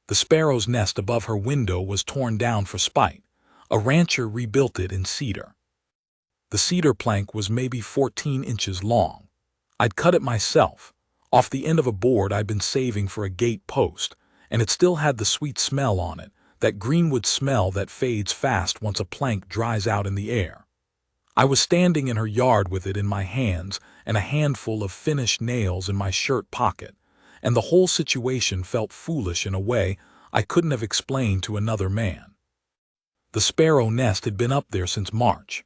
The sparrow's nest above her window was torn down for spite. A rancher rebuilt it in cedar. The cedar plank was maybe 14 inches long. I'd cut it myself, off the end of a board I'd been saving for a gate post, and it still had the sweet smell on it, that greenwood smell that fades fast once a plank dries out in the air. I was standing in her yard with it in my hands and a handful of finished nails in my shirt pocket, and the whole situation felt foolish in a way I couldn't have explained to another man. The sparrow nest had been up there since March.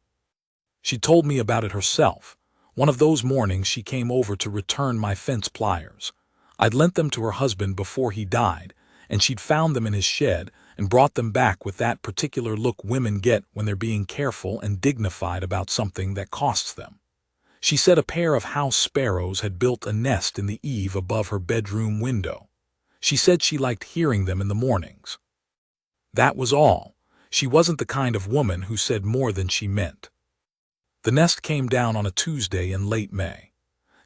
She told me about it herself. One of those mornings she came over to return my fence pliers. I'd lent them to her husband before he died, and she'd found them in his shed and brought them back with that particular look women get when they're being careful and dignified about something that costs them. She said a pair of house sparrows had built a nest in the eave above her bedroom window. She said she liked hearing them in the mornings. That was all. She wasn't the kind of woman who said more than she meant. The nest came down on a Tuesday in late May.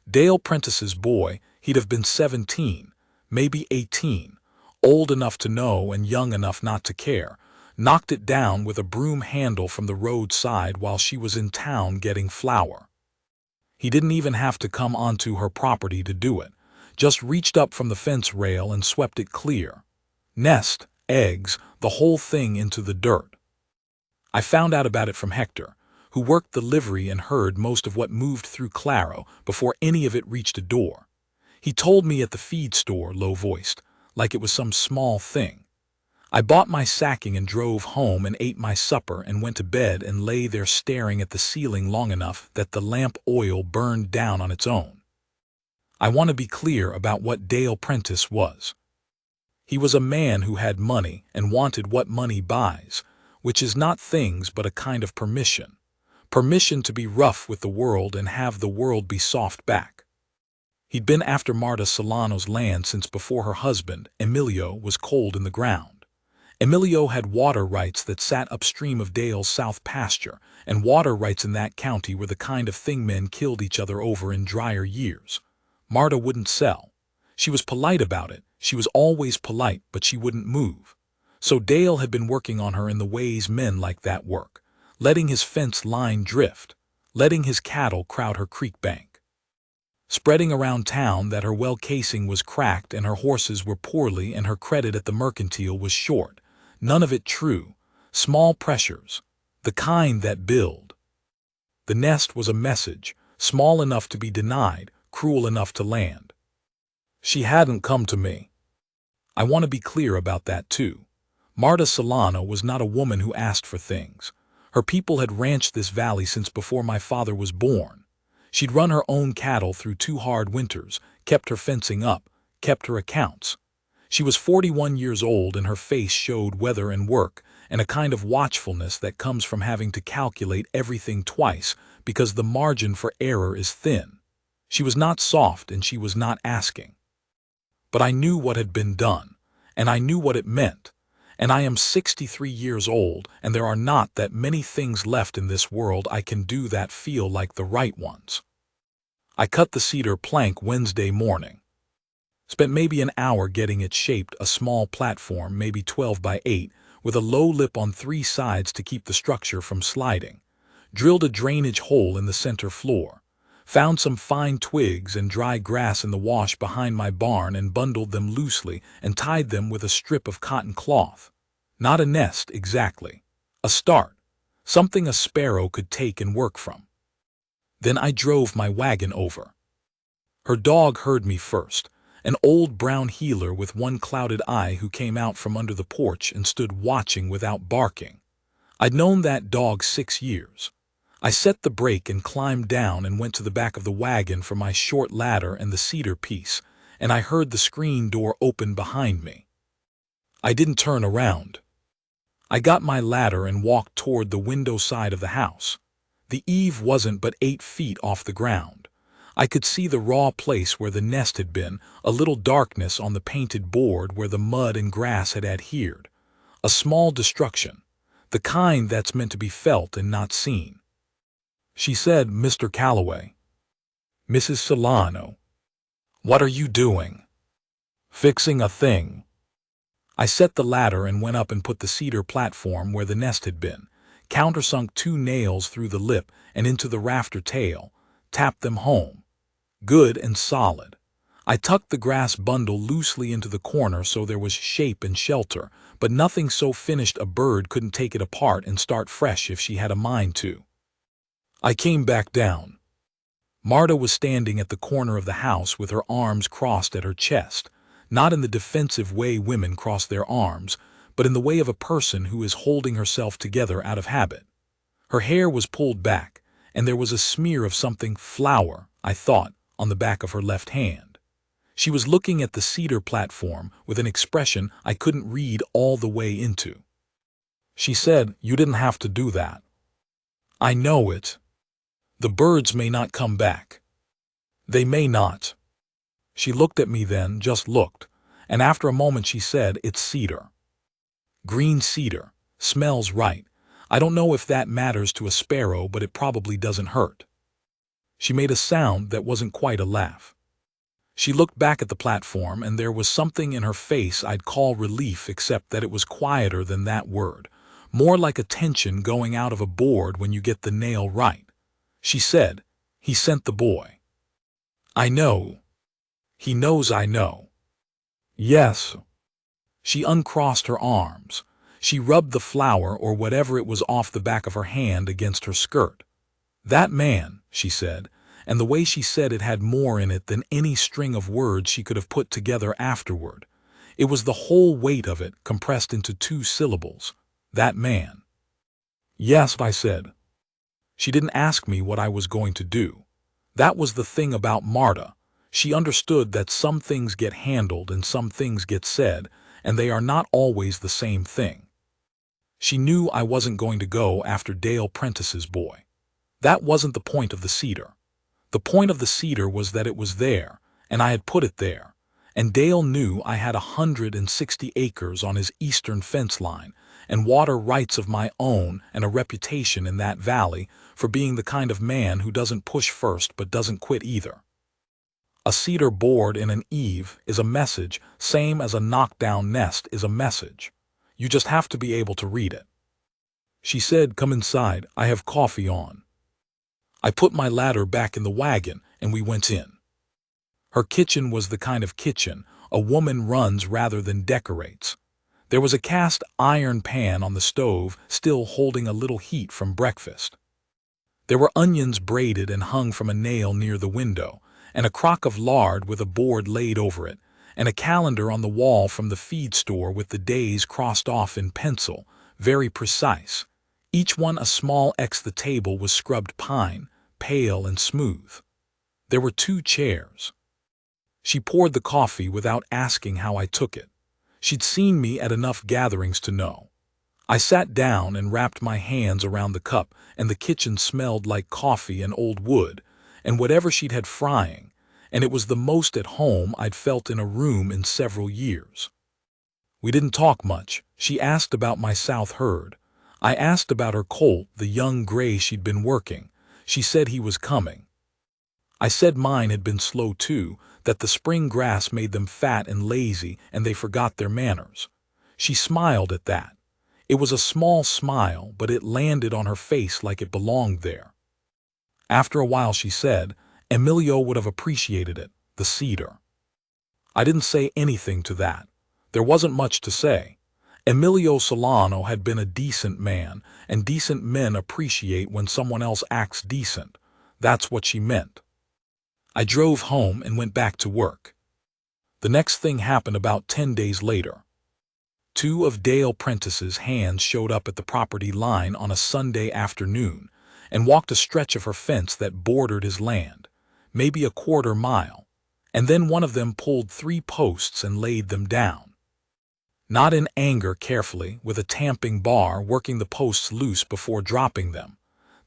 Dale Prentice's boy, he'd have been 17, maybe 18, old enough to know and young enough not to care, knocked it down with a broom handle from the roadside while she was in town getting flour. He didn't even have to come onto her property to do it, just reached up from the fence rail and swept it clear. Nest, eggs, the whole thing into the dirt. I found out about it from Hector, who worked the livery and heard most of what moved through Claro before any of it reached a door. He told me at the feed store, low-voiced, like it was some small thing. I bought my sacking and drove home and ate my supper and went to bed and lay there staring at the ceiling long enough that the lamp oil burned down on its own. I want to be clear about what Dale Prentice was. He was a man who had money and wanted what money buys, which is not things but a kind of permission. Permission to be rough with the world and have the world be soft back. He'd been after Marta Solano's land since before her husband, Emilio, was cold in the ground. Emilio had water rights that sat upstream of Dale's south pasture, and water rights in that county were the kind of thing men killed each other over in drier years. Marta wouldn't sell. She was polite about it. She was always polite, but she wouldn't move. So Dale had been working on her in the ways men like that work, letting his fence line drift, letting his cattle crowd her creek bank, spreading around town that her well casing was cracked and her horses were poorly and her credit at the mercantile was short. None of it true. Small pressures, the kind that build. The nest was a message, small enough to be denied, cruel enough to land. She hadn't come to me. I want to be clear about that too. Marta Solano was not a woman who asked for things. Her people had ranched this valley since before my father was born. She'd run her own cattle through 2 hard winters, kept her fencing up, kept her accounts. She was 41 years old and her face showed weather and work and a kind of watchfulness that comes from having to calculate everything twice because the margin for error is thin. She was not soft and she was not asking. But I knew what had been done, and I knew what it meant. And I am 63 years old, and there are not that many things left in this world I can do that feel like the right ones. I cut the cedar plank Wednesday morning. Spent maybe an hour getting it shaped, a small platform, maybe 12 by 8, with a low lip on 3 sides to keep the structure from sliding. Drilled a drainage hole in the center floor. Found some fine twigs and dry grass in the wash behind my barn and bundled them loosely and tied them with a strip of cotton cloth. Not a nest exactly. A start. Something a sparrow could take and work from. Then I drove my wagon over. Her dog heard me first, an old brown heeler with one clouded eye who came out from under the porch and stood watching without barking. I'd known that dog 6 years. I set the brake and climbed down and went to the back of the wagon for my short ladder and the cedar piece, and I heard the screen door open behind me. I didn't turn around. I got my ladder and walked toward the window side of the house. The eave wasn't but 8 feet off the ground. I could see the raw place where the nest had been, a little darkness on the painted board where the mud and grass had adhered. A small destruction, the kind that's meant to be felt and not seen. She said, "Mr. Calloway." "Mrs. Solano." "What are you doing?" "Fixing a thing." I set the ladder and went up and put the cedar platform where the nest had been, countersunk 2 nails through the lip and into the rafter tail, tapped them home. Good and solid. I tucked the grass bundle loosely into the corner so there was shape and shelter, but nothing so finished a bird couldn't take it apart and start fresh if she had a mind to. I came back down. Marta was standing at the corner of the house with her arms crossed at her chest, not in the defensive way women cross their arms, but in the way of a person who is holding herself together out of habit. Her hair was pulled back, and there was a smear of something flour, I thought, on the back of her left hand. She was looking at the cedar platform with an expression I couldn't read all the way into. She said, "You didn't have to do that." "I know it. The birds may not come back." "They may not." She looked at me then, just looked, and after a moment she said, "It's cedar. Green cedar. Smells right. I don't know if that matters to a sparrow, but it probably doesn't hurt." She made a sound that wasn't quite a laugh. She looked back at the platform, and there was something in her face I'd call relief, except that it was quieter than that word, more like a tension going out of a board when you get the nail right. She said, "He sent the boy." "I know. He knows I know." "Yes." She uncrossed her arms. She rubbed the flour or whatever it was off the back of her hand against her skirt. "That man," she said, and the way she said it had more in it than any string of words she could have put together afterward. It was the whole weight of it compressed into 2 syllables. "That man." "Yes," I said. She didn't ask me what I was going to do. That was the thing about Marta. She understood that some things get handled and some things get said, and they are not always the same thing. She knew I wasn't going to go after Dale Prentice's boy. That wasn't the point of the cedar. The point of the cedar was that it was there, and I had put it there, and Dale knew I had 160 acres on his eastern fence line, and water rights of my own and a reputation in that valley for being the kind of man who doesn't push first but doesn't quit either. A cedar board in an eave is a message, same as a knockdown nest is a message. You just have to be able to read it. She said, "Come inside, I have coffee on." I put my ladder back in the wagon, and we went in. Her kitchen was the kind of kitchen a woman runs rather than decorates. There was a cast iron pan on the stove, still holding a little heat from breakfast. There were onions braided and hung from a nail near the window, and a crock of lard with a board laid over it, and a calendar on the wall from the feed store with the days crossed off in pencil, very precise. Each one a small X. The table was scrubbed pine, pale and smooth. There were 2 chairs. She poured the coffee without asking how I took it. She'd seen me at enough gatherings to know. I sat down and wrapped my hands around the cup, and the kitchen smelled like coffee and old wood, and whatever she'd had frying, and it was the most at home I'd felt in a room in several years. We didn't talk much. She asked about my south herd. I asked about her colt, the young gray she'd been working. She said he was coming. I said mine had been slow too, that the spring grass made them fat and lazy and they forgot their manners. She smiled at that. It was a small smile, but it landed on her face like it belonged there. After a while she said, "Emilio would have appreciated it, the cedar." I didn't say anything to that. There wasn't much to say. Emilio Solano had been a decent man, and decent men appreciate when someone else acts decent. That's what she meant. I drove home and went back to work. The next thing happened about 10 days later. 2 of Dale Prentice's hands showed up at the property line on a Sunday afternoon and walked a stretch of her fence that bordered his land, maybe a quarter mile, and then one of them pulled 3 posts and laid them down. Not in anger, carefully, with a tamping bar working the posts loose before dropping them.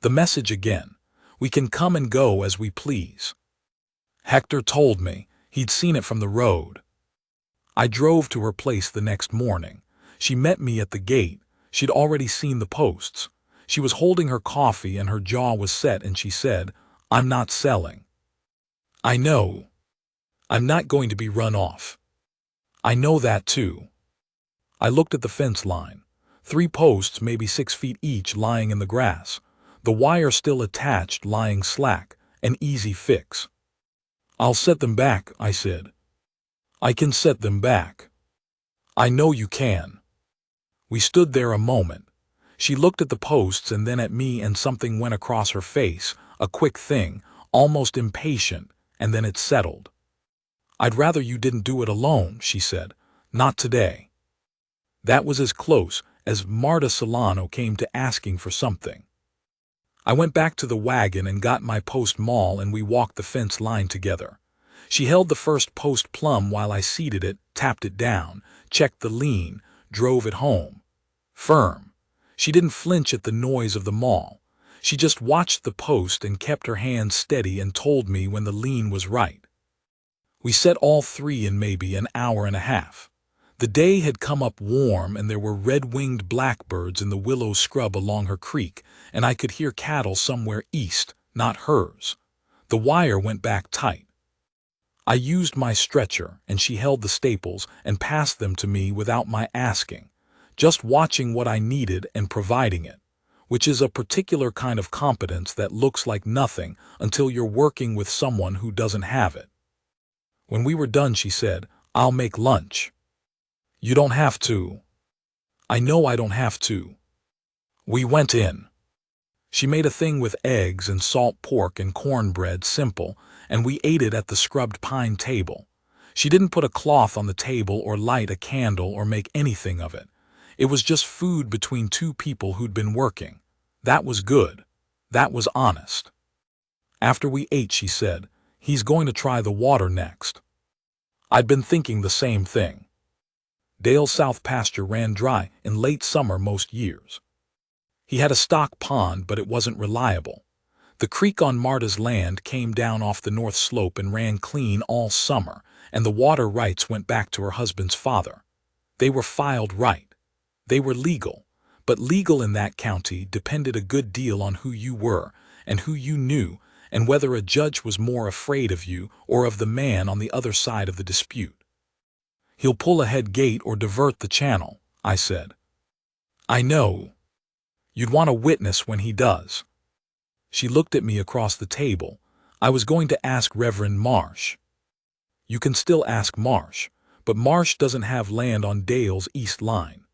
The message again: we can come and go as we please. Hector told me he'd seen it from the road. I drove to her place the next morning. She met me at the gate. She'd already seen the posts. She was holding her coffee and her jaw was set, and she said, "I'm not selling." "I know. I'm not going to be run off." "I know that too." I looked at the fence line. 3 posts, maybe 6 feet each, lying in the grass. The wire still attached, lying slack. An easy fix. "I'll set them back," I said. "I can set them back." "I know you can." We stood there a moment. She looked at the posts and then at me, and something went across her face, a quick thing, almost impatient, and then it settled. "I'd rather you didn't do it alone," she said. "Not today." That was as close as Marta Solano came to asking for something. I went back to the wagon and got my post maul, and we walked the fence line together. She held the first post plumb while I seated it, tapped it down, checked the lean, drove it home. Firm. She didn't flinch at the noise of the maul. She just watched the post and kept her hand steady and told me when the lean was right. We set all 3 in maybe an hour and a half. The day had come up warm, and there were red-winged blackbirds in the willow scrub along her creek, and I could hear cattle somewhere east, not hers. The wire went back tight. I used my stretcher, and she held the staples and passed them to me without my asking, just watching what I needed and providing it, which is a particular kind of competence that looks like nothing until you're working with someone who doesn't have it. When we were done, she said, "I'll make lunch." "You don't have to." "I know I don't have to." We went in. She made a thing with eggs and salt pork and cornbread, simple, and we ate it at the scrubbed pine table. She didn't put a cloth on the table or light a candle or make anything of it. It was just food between 2 people who'd been working. That was good. That was honest. After we ate, she said, "He's going to try the water next." I'd been thinking the same thing. Dale's south pasture ran dry in late summer most years. He had a stock pond, but it wasn't reliable. The creek on Marta's land came down off the north slope and ran clean all summer, and the water rights went back to her husband's father. They were filed right. They were legal, but legal in that county depended a good deal on who you were and who you knew, and whether a judge was more afraid of you or of the man on the other side of the dispute. "He'll pull ahead gate or divert the channel," I said. "I know. You'd want a witness when he does." She looked at me across the table. "I was going to ask Reverend Marsh." "You can still ask Marsh, but Marsh doesn't have land on Dale's east line."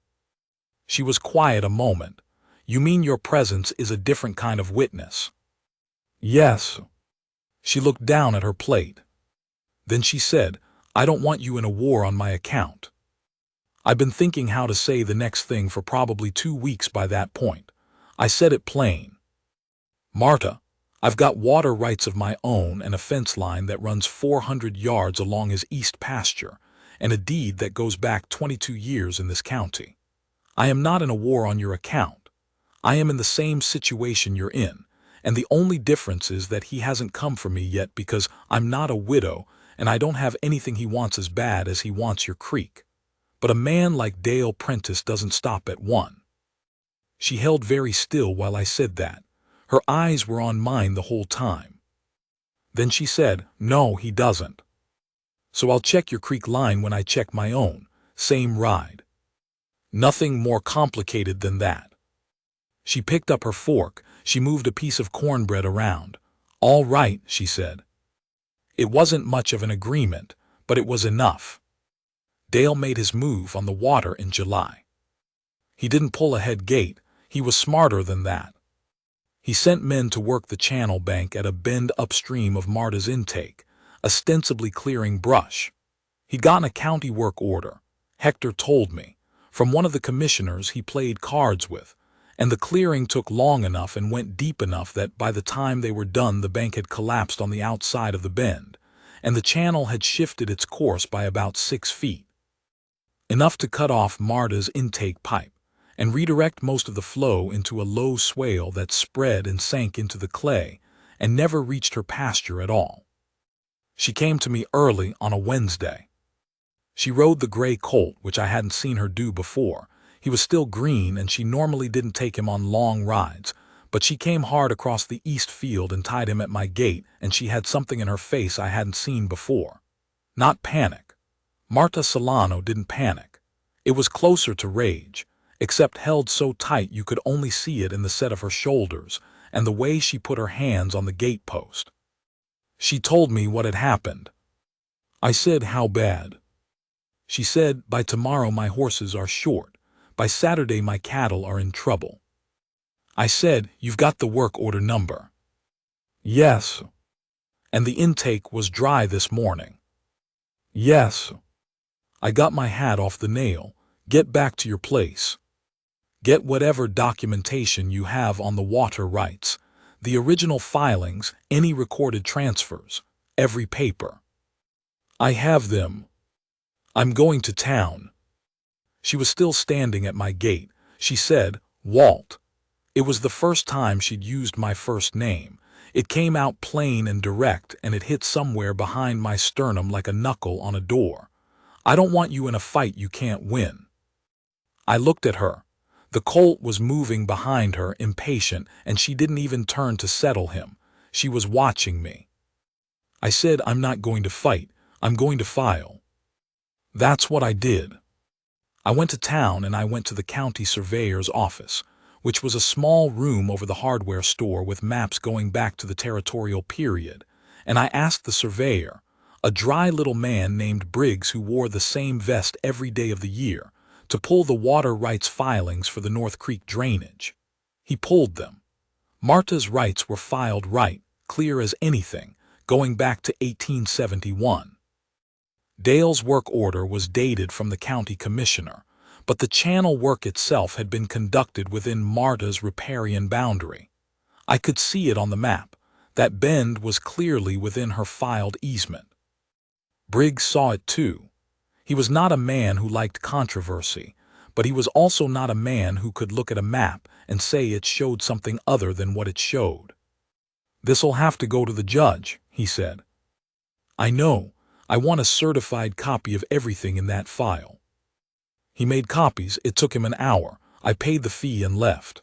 She was quiet a moment. "You mean your presence is a different kind of witness?" "Yes." She looked down at her plate. Then she said, "I don't want you in a war on my account." I'd been thinking how to say the next thing for probably 2 weeks by that point. I said it plain. "Marta, I've got water rights of my own and a fence line that runs 400 yards along his east pasture, and a deed that goes back 22 years in this county. I am not in a war on your account. I am in the same situation you're in, and the only difference is that he hasn't come for me yet because I'm not a widow, and I don't have anything he wants as bad as he wants your creek. But a man like Dale Prentice doesn't stop at one." She held very still while I said that. Her eyes were on mine the whole time. Then she said, "No, he doesn't. So I'll check your creek line when I check my own. Same ride. Nothing more complicated than that." She picked up her fork. She moved a piece of cornbread around. "All right," she said. It wasn't much of an agreement, but it was enough. Dale made his move on the water in July. He didn't pull ahead gate. He was smarter than that. He sent men to work the channel bank at a bend upstream of Marta's intake, ostensibly clearing brush. He'd gotten a county work order, Hector told me, from one of the commissioners he played cards with, and the clearing took long enough and went deep enough that by the time they were done the bank had collapsed on the outside of the bend, and the channel had shifted its course by about 6 feet. Enough to cut off Marta's intake pipe and redirect most of the flow into a low swale that spread and sank into the clay and never reached her pasture at all. She came to me early on a Wednesday. She rode the gray colt, which I hadn't seen her do before. He was still green, and she normally didn't take him on long rides, but she came hard across the east field and tied him at my gate, and she had something in her face I hadn't seen before. Not panic. Marta Solano didn't panic. It was closer to rage, except held so tight you could only see it in the set of her shoulders and the way she put her hands on the gatepost. She told me what had happened. I said, "How bad?" She said, "By tomorrow my horses are short. By Saturday my cattle are in trouble." I said, "You've got the work order number?" "Yes." "And the intake was dry this morning?" "Yes." I got my hat off the nail. "Get back to your place. Get whatever documentation you have on the water rights, the original filings, any recorded transfers, every paper." "I have them. I'm going to town." She was still standing at my gate. She said, "Walt." It was the first time she'd used my first name. It came out plain and direct, and it hit somewhere behind my sternum like a knuckle on a door. "I don't want you in a fight you can't win." I looked at her. The colt was moving behind her, impatient, and she didn't even turn to settle him. She was watching me. I said, "I'm not going to fight. I'm going to file." That's what I did. I went to town and I went to the county surveyor's office, which was a small room over the hardware store with maps going back to the territorial period, and I asked the surveyor, a dry little man named Briggs who wore the same vest every day of the year, to pull the water rights filings for the North Creek drainage. He pulled them. Marta's rights were filed right, clear as anything, going back to 1871. Dale's work order was dated from the county commissioner, but the channel work itself had been conducted within Marta's riparian boundary. I could see it on the map. That bend was clearly within her filed easement. Briggs saw it too. He was not a man who liked controversy, but he was also not a man who could look at a map and say it showed something other than what it showed. "This'll have to go to the judge," he said. "I know. I want a certified copy of everything in that file." He made copies. It took him an hour. I paid the fee and left.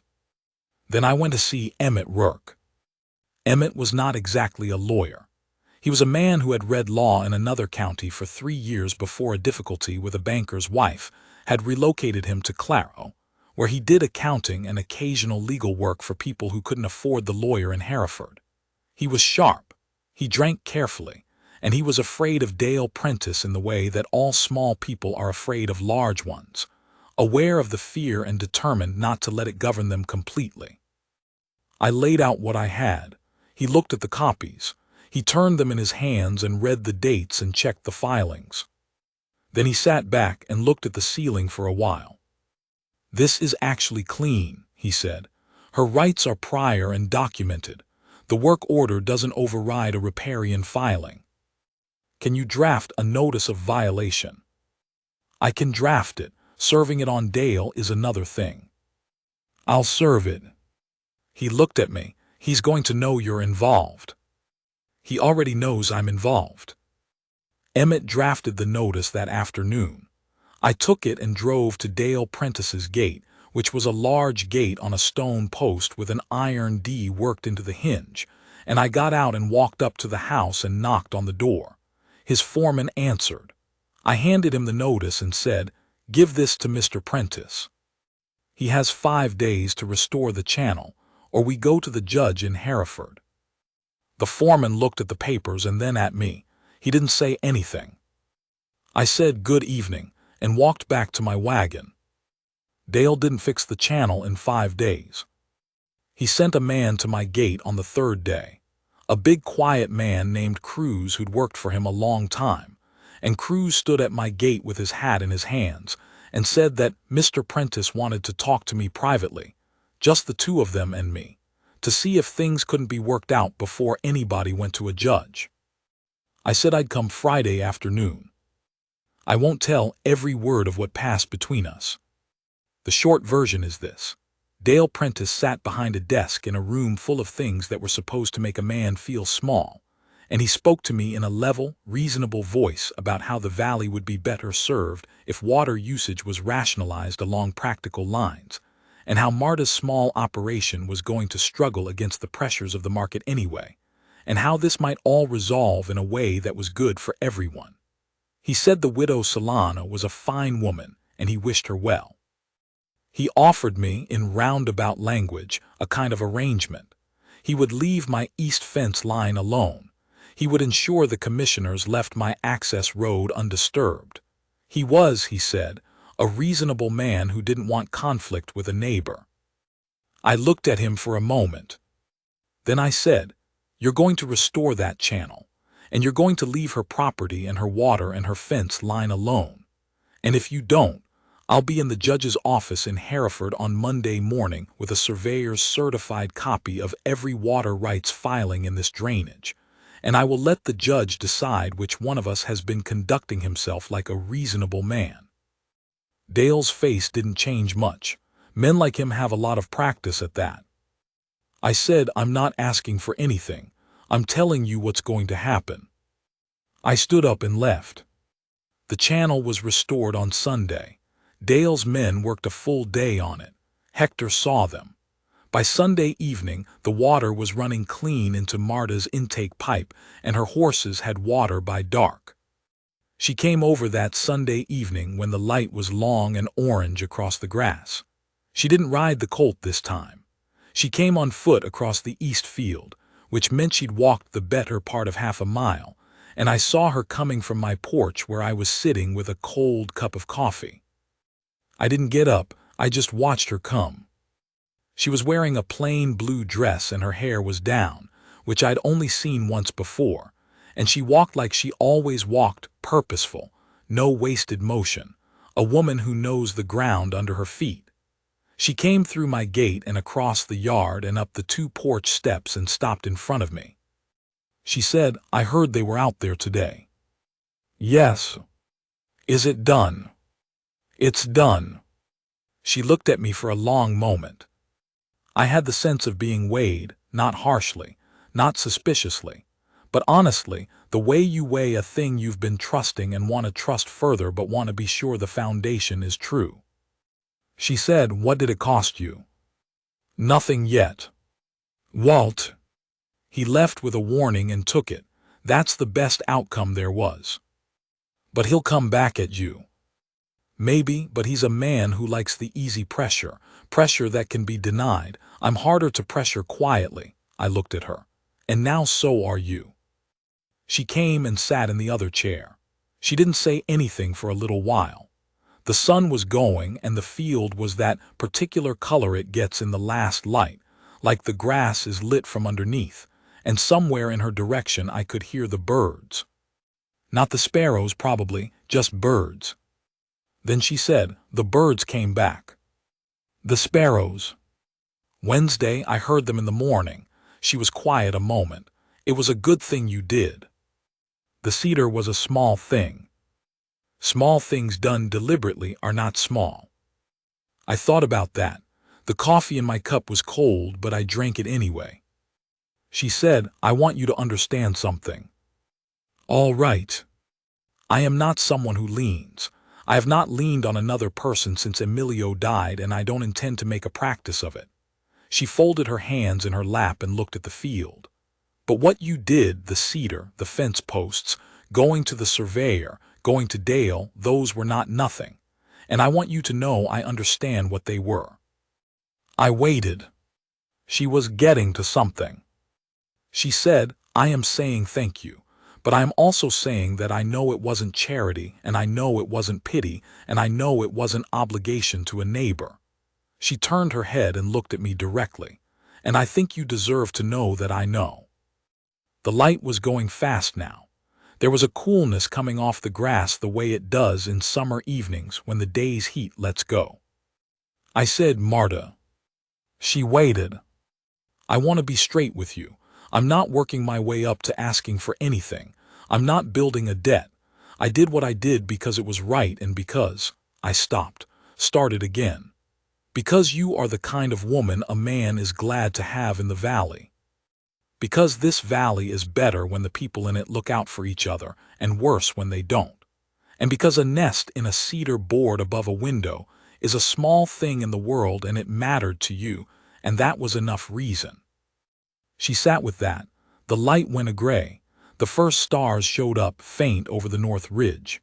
Then I went to see Emmett Rourke. Emmett was not exactly a lawyer. He was a man who had read law in another county for 3 years before a difficulty with a banker's wife had relocated him to Claro, where he did accounting and occasional legal work for people who couldn't afford the lawyer in Hereford. He was sharp. He drank carefully, and he was afraid of Dale Prentice in the way that all small people are afraid of large ones, aware of the fear and determined not to let it govern them completely. I laid out what I had. He looked at the copies. He turned them in his hands and read the dates and checked the filings. Then he sat back and looked at the ceiling for a while. "This is actually clean," he said. "Her rights are prior and documented. The work order doesn't override a riparian filing. Can you draft a notice of violation?" "I can draft it. Serving it on Dale is another thing." "I'll serve it." He looked at me. "He's going to know you're involved." "He already knows I'm involved." Emmett drafted the notice that afternoon. I took it and drove to Dale Prentice's gate, which was a large gate on a stone post with an iron D worked into the hinge, and I got out and walked up to the house and knocked on the door. His foreman answered. I handed him the notice and said, "Give this to Mr. Prentice. He has 5 days to restore the channel, or we go to the judge in Hereford." The foreman looked at the papers and then at me. He didn't say anything. I said good evening and walked back to my wagon. Dale didn't fix the channel in 5 days. He sent a man to my gate on the 3rd day, a big quiet man named Cruz who'd worked for him a long time, and Cruz stood at my gate with his hat in his hands and said that Mr. Prentice wanted to talk to me privately, just the 2 of them and me, to see if things couldn't be worked out before anybody went to a judge. I said I'd come Friday afternoon. I won't tell every word of what passed between us. The short version is this. Dale Prentice sat behind a desk in a room full of things that were supposed to make a man feel small, and he spoke to me in a level, reasonable voice about how the valley would be better served if water usage was rationalized along practical lines, and how Marta's small operation was going to struggle against the pressures of the market anyway, and how this might all resolve in a way that was good for everyone. He said the widow Solana was a fine woman, and he wished her well. He offered me, in roundabout language, a kind of arrangement. He would leave my east fence line alone. He would ensure the commissioners left my access road undisturbed. He was, he said, a reasonable man who didn't want conflict with a neighbor. I looked at him for a moment. Then I said, "You're going to restore that channel, and you're going to leave her property and her water and her fence line alone. And if you don't, I'll be in the judge's office in Hereford on Monday morning with a surveyor's certified copy of every water rights filing in this drainage, and I will let the judge decide which one of us has been conducting himself like a reasonable man." Dale's face didn't change much. Men like him have a lot of practice at that. I said, "I'm not asking for anything. I'm telling you what's going to happen." I stood up and left. The channel was restored on Sunday. Dale's men worked a full day on it. Hector saw them. By Sunday evening, the water was running clean into Marta's intake pipe, and her horses had water by dark. She came over that Sunday evening when the light was long and orange across the grass. She didn't ride the colt this time. She came on foot across the east field, which meant she'd walked the better part of half a mile, and I saw her coming from my porch where I was sitting with a cold cup of coffee. I didn't get up, I just watched her come. She was wearing a plain blue dress and her hair was down, which I'd only seen once before, and she walked like she always walked, purposeful, no wasted motion, a woman who knows the ground under her feet. She came through my gate and across the yard and up the 2 porch steps and stopped in front of me. She said, "I heard they were out there today." "Yes." "Is it done?" "It's done." She looked at me for a long moment. I had the sense of being weighed, not harshly, not suspiciously, but honestly, the way you weigh a thing you've been trusting and want to trust further but want to be sure the foundation is true. She said, "What did it cost you?" "Nothing yet." "Walt." He left with a warning and took it. That's the best outcome there was. "But he'll come back at you." "Maybe, but he's a man who likes the easy pressure, pressure that can be denied. I'm harder to pressure quietly." I looked at her. "And now so are you." She came and sat in the other chair. She didn't say anything for a little while. The sun was going and the field was that particular color it gets in the last light, like the grass is lit from underneath, and somewhere in her direction I could hear the birds. Not the sparrows probably, just birds. Then she said, "The birds came back." "The sparrows." "Wednesday I heard them in the morning." She was quiet a moment. "It was a good thing you did." The cedar was a small thing. Small things done deliberately are not small. I thought about that. The coffee in my cup was cold, but I drank it anyway. She said, "I want you to understand something." "All right." I am not someone who leans. I have not leaned on another person since Emilio died, and I don't intend to make a practice of it. She folded her hands in her lap and looked at the field. "But what you did, the cedar, the fence posts, going to the surveyor, going to Dale, those were not nothing. And I want you to know I understand what they were." I waited. She was getting to something. She said, "I am saying thank you. But I am also saying that I know it wasn't charity, and I know it wasn't pity, and I know it wasn't obligation to a neighbor." She turned her head and looked at me directly. "And I think you deserve to know that I know." The light was going fast now. There was a coolness coming off the grass the way it does in summer evenings when the day's heat lets go. I said, "Marta." She waited. "I want to be straight with you. I'm not working my way up to asking for anything. I'm not building a debt. I did what I did because it was right and because—" I stopped, started again. "Because you are the kind of woman a man is glad to have in the valley. Because this valley is better when the people in it look out for each other, and worse when they don't. And because a nest in a cedar board above a window is a small thing in the world and it mattered to you, and that was enough reason." She sat with that. The light went a gray. The first stars showed up, faint over the north ridge.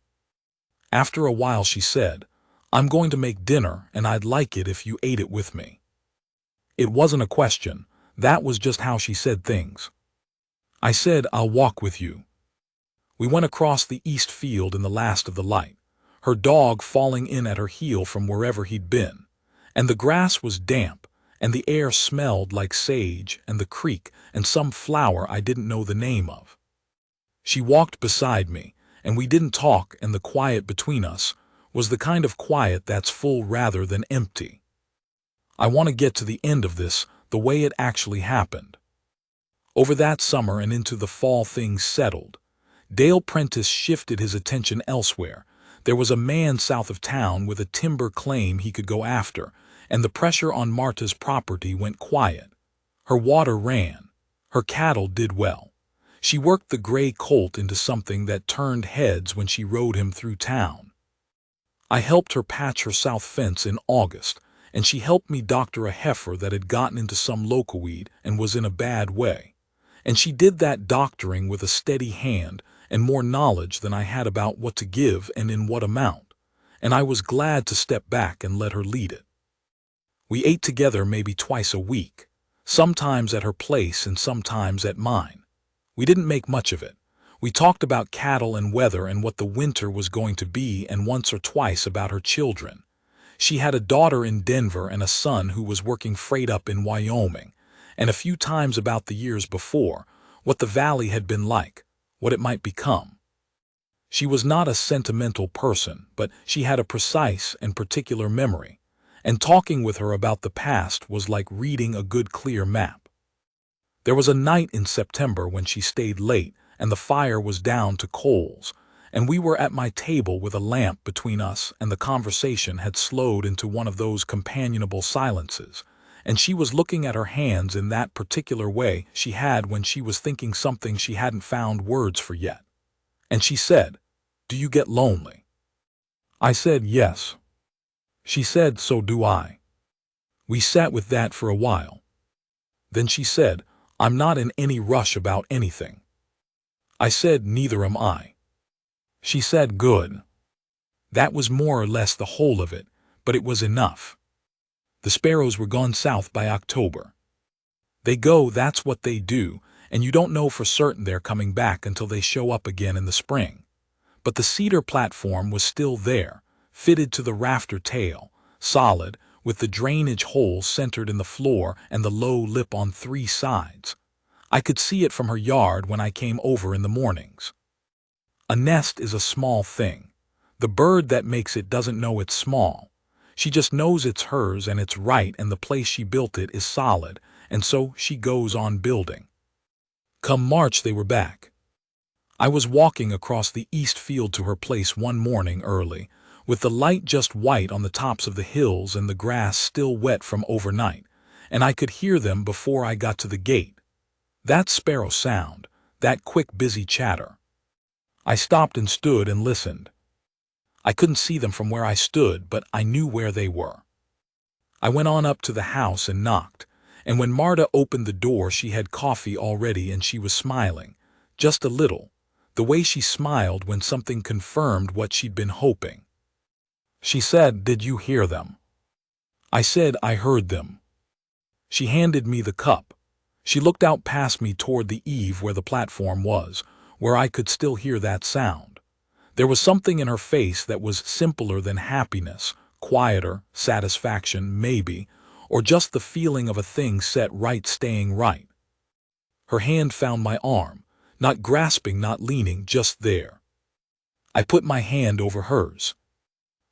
After a while she said, I'm going to make dinner, and I'd like it if you ate it with me. It wasn't a question. That was just how she said things. I said, I'll walk with you. We went across the east field in the last of the light, her dog falling in at her heel from wherever he'd been, and the grass was damp, and the air smelled like sage and the creek and some flower I didn't know the name of. She walked beside me, and we didn't talk, and the quiet between us was the kind of quiet that's full rather than empty. I want to get to the end of this, the way it actually happened. Over that summer and into the fall things settled. Dale Prentice shifted his attention elsewhere. There was a man south of town with a timber claim he could go after, and the pressure on Marta's property went quiet. Her water ran. Her cattle did well. She worked the gray colt into something that turned heads when she rode him through town. I helped her patch her south fence in August, and she helped me doctor a heifer that had gotten into some locoweed and was in a bad way. And she did that doctoring with a steady hand and more knowledge than I had about what to give and in what amount, and I was glad to step back and let her lead it. We ate together maybe twice a week, sometimes at her place and sometimes at mine. We didn't make much of it. We talked about cattle and weather and what the winter was going to be, and once or twice about her children. She had a daughter in Denver and a son who was working freight up in Wyoming, and a few times about the years before, what the valley had been like, what it might become. She was not a sentimental person, but she had a precise and particular memory, and talking with her about the past was like reading a good clear map. There was a night in September when she stayed late, and the fire was down to coals, and we were at my table with a lamp between us, and the conversation had slowed into one of those companionable silences, and she was looking at her hands in that particular way she had when she was thinking something she hadn't found words for yet. And she said, "Do you get lonely?" I said, "Yes." She said, "So do I." We sat with that for a while. Then she said, "I'm not in any rush about anything." I said, "Neither am I." She said, "Good." That was more or less the whole of it, but it was enough. The Sparrows were gone south by October. They go, that's what they do, and you don't know for certain they're coming back until they show up again in the spring. But the Cedar platform was still there, fitted to the rafter tail, solid, with the drainage holes centered in the floor and the low lip on 3 sides. I could see it from her yard when I came over in the mornings. A nest is a small thing. The bird that makes it doesn't know it's small. She just knows it's hers and it's right, and the place she built it is solid, and so she goes on building. Come March they were back. I was walking across the east field to her place one morning early, with the light just white on the tops of the hills and the grass still wet from overnight, and I could hear them before I got to the gate. That sparrow sound, that quick busy chatter. I stopped and stood and listened. I couldn't see them from where I stood, but I knew where they were. I went on up to the house and knocked, and when Marta opened the door she had coffee already and she was smiling, just a little, the way she smiled when something confirmed what she'd been hoping. She said, "Did you hear them?" I said, "I heard them." She handed me the cup. She looked out past me toward the eave where the platform was, where I could still hear that sound. There was something in her face that was simpler than happiness, quieter, satisfaction, maybe, or just the feeling of a thing set right staying right. Her hand found my arm, not grasping, not leaning, just there. I put my hand over hers.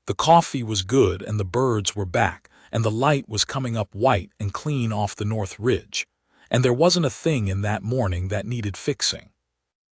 The coffee was good and the birds were back, and the light was coming up white and clean off the north ridge, and there wasn't a thing in that morning that needed fixing.